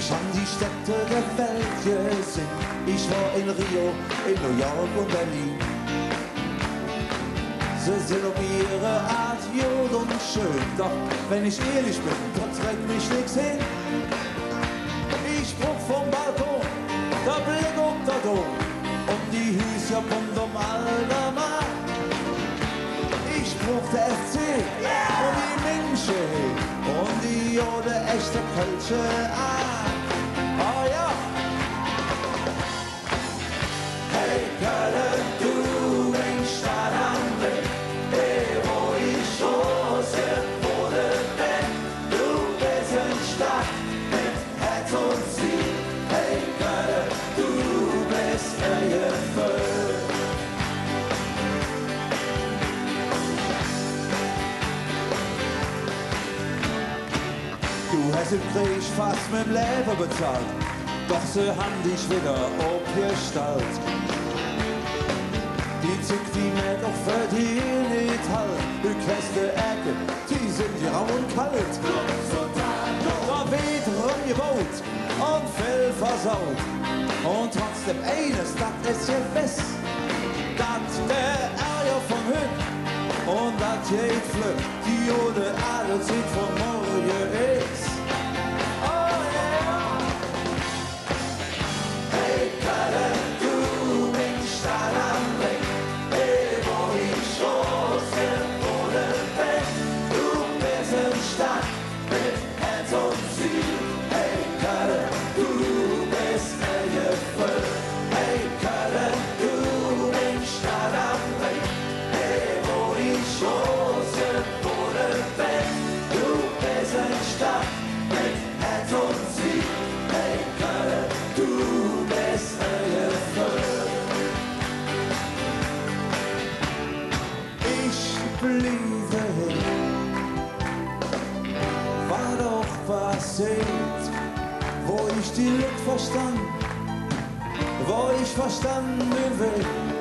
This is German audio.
Ich hab die Städte der Welt gesehen. Ich war in Rio, in New York und Berlin. Sie sind um ihre Art jung und schön, doch wenn ich ehrlich bin, da trägt mich nichts hin. Ich bruch vom Balkon, der Blick um der Dom, um die Hüse rund um Aldermar. Ich bruch der FC, und die München, und die Jode echte Kölsche an. Oh ja! Hey Köln, du in Stadt am Blick, wo ich große Bude bin. Du bist in Stadt mit Herz und Ziel. Hey Köln, du bist erfüllt. Du hast im Krieg fast mit dem Leben bezahlt, doch sie haben dich wieder abgestellt. Die Zick, die mir doch verdient nicht halt, du kennst die Ecke, die sind grau und kalt. Da weht rumgebaut und viel versaut. Und trotzdem eines, das ist gewiss, dass der Ärger vom Hüt und das geht flütt, die Jode alle Zeit von morgen ist. Oh yeah! Hey Kalle, du bist Stadt am Blick, wo ich große Bude bin. Du bist in Stadt mit Herz und Ziel. Hey Kalle, du bist erfüllt. Hey Kalle, du bist Stadt am Blick, wo ich große Bude bin. Du bist in Stadt mit Herz und Ziel. Hey Kalle, du bist erfüllt. Ich bliebe hin, war doch passiert, wo ich die Lüge verstand, wo ich verstanden will.